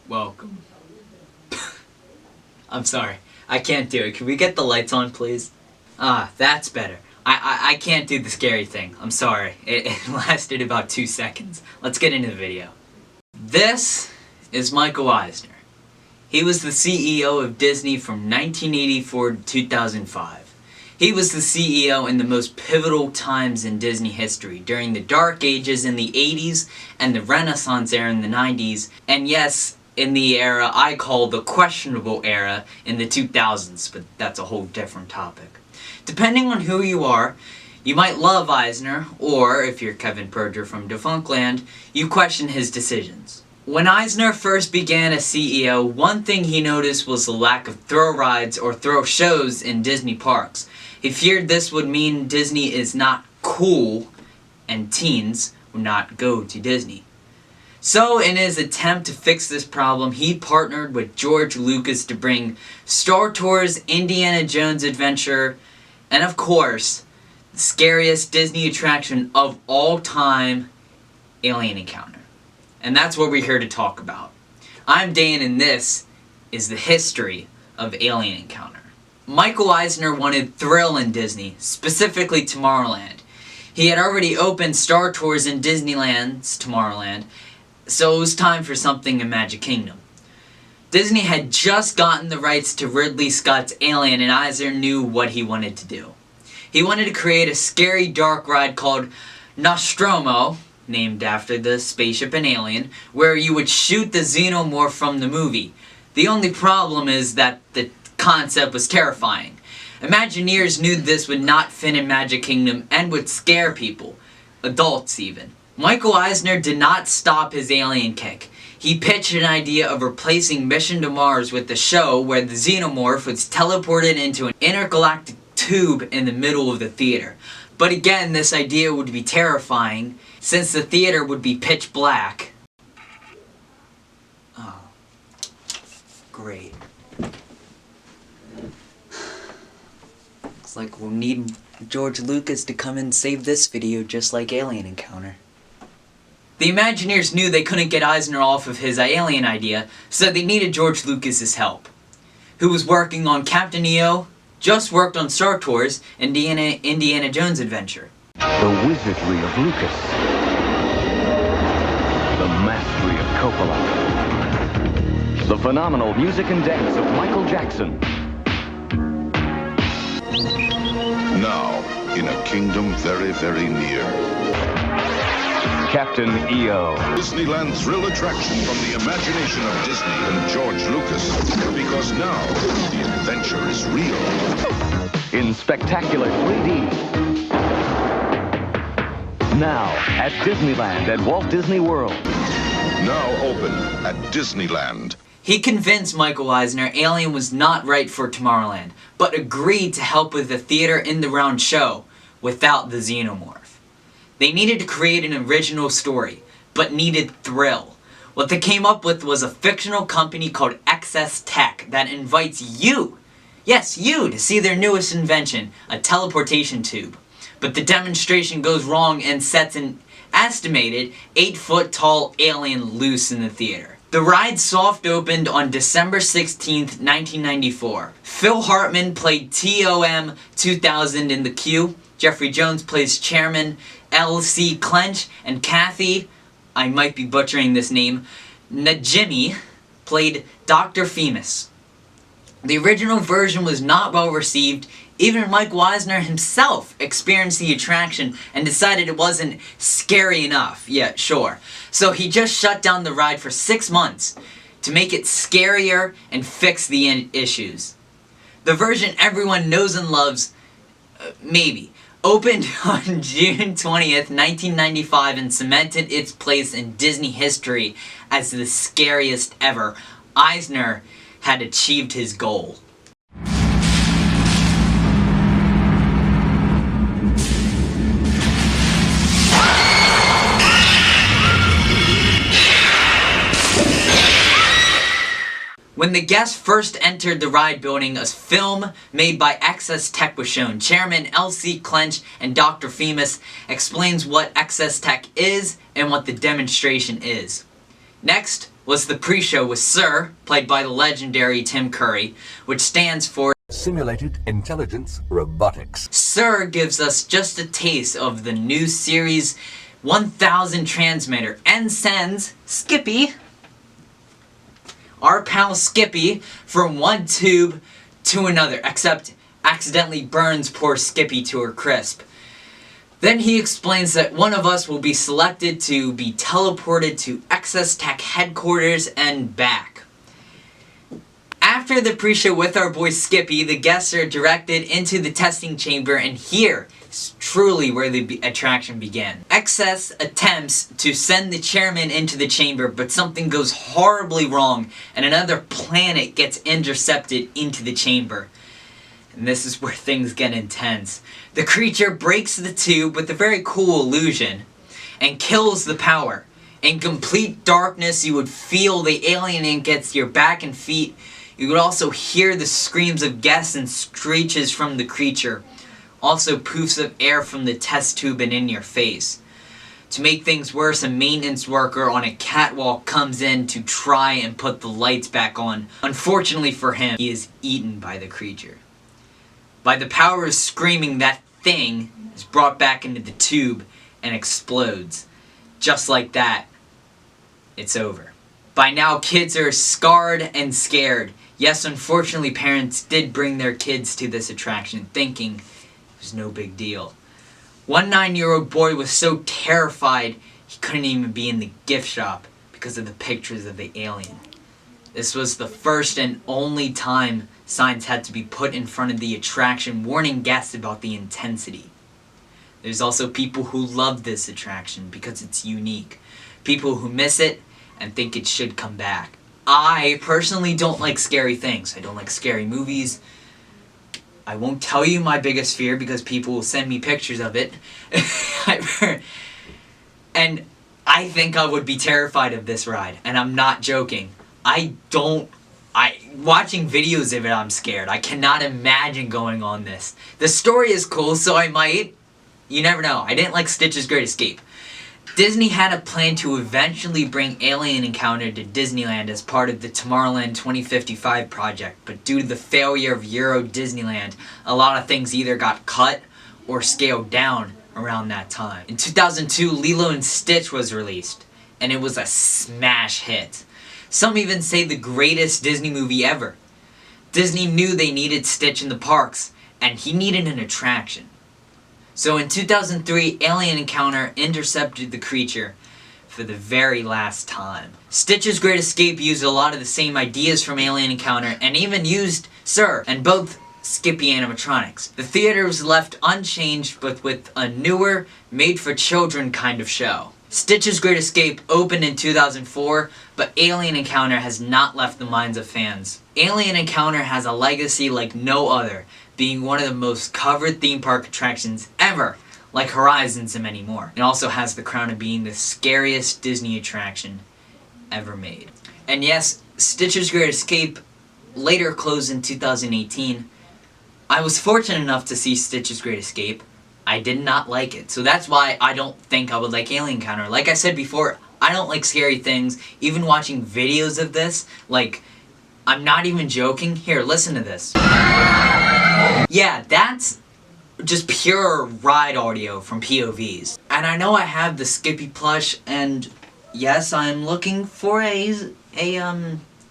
Welcome. I'm sorry. I can't do it. Can we get the lights on, please? Ah, that's better. I can't do the scary thing. I'm sorry. It lasted about 2 seconds. Let's get into the video. This is Michael Eisner. He was the CEO of Disney from 1984 to 2005. He was the CEO in the most pivotal times in Disney history, during the Dark Ages in the 80s and the Renaissance era in the 90s, and yes, in the era I call the questionable era in the 2000s, but that's a whole different topic. Depending on who you are, you might love Eisner, or if you're Kevin Perger from Defunctland, you question his decisions. When Eisner first began as CEO, one thing he noticed was the lack of thrill rides or thrill shows in Disney parks. He feared this would mean Disney is not cool and teens would not go to Disney. So in his attempt to fix this problem, he partnered with George Lucas to bring Star Tours, Indiana Jones Adventure, and of course, the scariest Disney attraction of all time, Alien Encounter. And that's what we're here to talk about. I'm Dane, and this is the history of Alien Encounter. Michael Eisner wanted thrill in Disney, specifically Tomorrowland. He had already opened Star Tours in Disneyland's Tomorrowland, so it was time for something in Magic Kingdom. Disney had just gotten the rights to Ridley Scott's Alien, and Eisner knew what he wanted to do. He wanted to create a scary dark ride called Nostromo, named after the spaceship in Alien, where you would shoot the xenomorph from the movie. The only problem is that the concept was terrifying. Imagineers knew this would not fit in Magic Kingdom and would scare people, adults even. Michael Eisner did not stop his alien kick. He pitched an idea of replacing Mission to Mars with the show where the xenomorph was teleported into an intergalactic tube in the middle of the theater. But again, this idea would be terrifying since the theater would be pitch black. Oh, great. Looks like we'll need George Lucas to come and save this video just like Alien Encounter. The Imagineers knew they couldn't get Eisner off of his Alien idea, so they needed George Lucas's help, who was working on Captain EO, just worked on Star Tours, and Indiana Jones Adventure. The wizardry of Lucas. The mastery of Coppola. The phenomenal music and dance of Michael Jackson. Now, in a kingdom very, very near. Captain EO. Disneyland thrill attraction from the imagination of Disney and George Lucas. Because now, the adventure is real. In spectacular 3D. Now, at Disneyland at Walt Disney World. Now open at Disneyland. He convinced Michael Eisner Alien was not right for Tomorrowland, but agreed to help with the theater in the round show without the xenomorph. They needed to create an original story, but needed thrill. What they came up with was a fictional company called XS Tech that invites you, yes you, to see their newest invention, a teleportation tube. But the demonstration goes wrong and sets an estimated 8-foot-tall alien loose in the theater. The ride soft opened on December 16th, 1994. Phil Hartman played TOM 2000 in the queue. Jeffrey Jones plays Chairman L.C. Clench, and Kathy, I might be butchering this name, Najimy, played Dr. Femus. The original version was not well received. Even Michael Eisner himself experienced the attraction and decided it wasn't scary enough. Yeah, sure. So he just shut down the ride for 6 months to make it scarier and fix the issues. The version everyone knows and loves, maybe, opened on June 20th, 1995 and cemented its place in Disney history as the scariest ever. Eisner had achieved his goal. When the guests first entered the ride building, a film made by XS Tech was shown. Chairman L.C. Clench and Dr. Femus explains what XS Tech is and what the demonstration is. Next was the pre-show with Sir, played by the legendary Tim Curry, which stands for Simulated Intelligence Robotics. Sir gives us just a taste of the new series 1000 transmitter and sends Skippy, our pal Skippy, from one tube to another, except accidentally burns poor Skippy to her crisp. Then he explains that one of us will be selected to be teleported to XS Tech headquarters and back. After the pre-show with our boy Skippy, the guests are directed into the testing chamber, and here is truly where the attraction began. XS attempts to send the chairman into the chamber, but something goes horribly wrong, and another planet gets intercepted into the chamber. And this is where things get intense. The creature breaks the tube with a very cool illusion and kills the power. In complete darkness, you would feel the alien ink gets your back and feet. You would also hear the screams of guests and screeches from the creature. Also poofs of air from the test tube and in your face. To make things worse, a maintenance worker on a catwalk comes in to try and put the lights back on. Unfortunately for him, he is eaten by the creature. By the power of screaming, that thing is brought back into the tube and explodes. Just like that, it's over. By now, kids are scarred and scared. Yes, unfortunately, parents did bring their kids to this attraction thinking it was no big deal. One 9-year-old boy was so terrified he couldn't even be in the gift shop because of the pictures of the alien. This was the first and only time signs had to be put in front of the attraction warning guests about the intensity. There's also people who love this attraction because it's unique. People who miss it and think it should come back. I personally don't like scary things. I don't like scary movies. I won't tell you my biggest fear because people will send me pictures of it. And I think I would be terrified of this ride. And I'm not joking. Watching videos of it, I'm scared. I cannot imagine going on this. The story is cool, so I might. You never know. I didn't like Stitch's Great Escape. Disney had a plan to eventually bring Alien Encounter to Disneyland as part of the Tomorrowland 2055 project, but due to the failure of Euro Disneyland, a lot of things either got cut or scaled down around that time. In 2002, Lilo and Stitch was released, and it was a smash hit. Some even say the greatest Disney movie ever. Disney knew they needed Stitch in the parks, and he needed an attraction. So in 2003, Alien Encounter intercepted the creature for the very last time. Stitch's Great Escape used a lot of the same ideas from Alien Encounter, and even used Sir and both Skippy animatronics. The theater was left unchanged, but with a newer, made-for-children kind of show. Stitch's Great Escape opened in 2004, but Alien Encounter has not left the minds of fans. Alien Encounter has a legacy like no other, being one of the most covered theme park attractions ever, like Horizons and many more. It also has the crown of being the scariest Disney attraction ever made. And yes, Stitch's Great Escape later closed in 2018. I was fortunate enough to see Stitch's Great Escape. I did not like it, so that's why I don't think I would like Alien Encounter. Like I said before, I don't like scary things. Even watching videos of this, like, I'm not even joking. Here, listen to this. Yeah, that's just pure ride audio from POVs. And I know I have the Skippy plush, and yes, I'm looking for a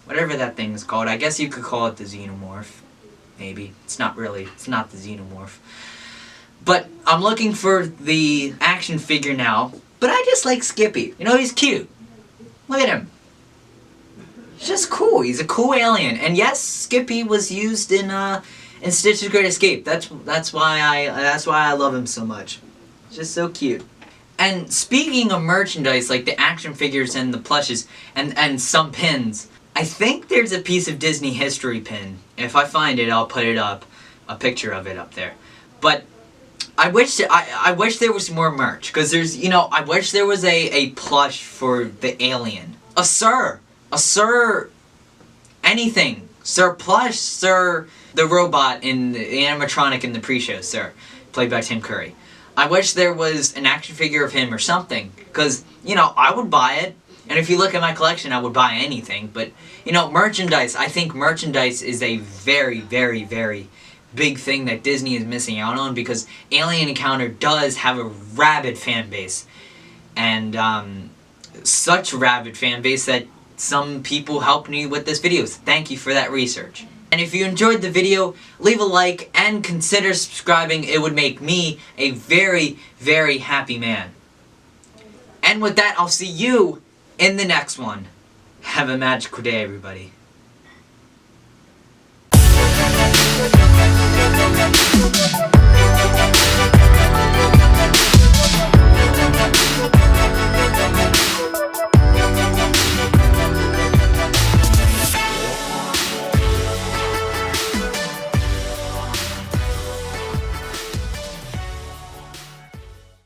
whatever that thing is called. I guess you could call it the Xenomorph. Maybe. It's not the Xenomorph. But I'm looking for the action figure now. But I just like Skippy. You know, he's cute. Look at him. He's just cool. He's a cool alien. And yes, Skippy was used in Stitch's Great Escape. That's why I love him so much. He's just so cute. And speaking of merchandise, like the action figures and the plushes and some pins, I think there's a piece of Disney history pin. If I find it, I'll put it up, a picture of it up there. But I wish there was more merch, because there's, you know, I wish there was a plush for the alien. A Sir, anything. Sir plush, Sir the robot in the animatronic in the pre-show, Sir, played by Tim Curry. I wish there was an action figure of him or something, because, you know, I would buy it. And if you look at my collection, I would buy anything. But, you know, merchandise, I think merchandise is a very, very, very big thing that Disney is missing out on, because Alien Encounter does have a rabid fan base. And such a rabid fan base that some people helped me with this video. So thank you for that research. And if you enjoyed the video, leave a like and consider subscribing. It would make me a very, very happy man. And with that, I'll see you in the next one. Have a magical day, everybody.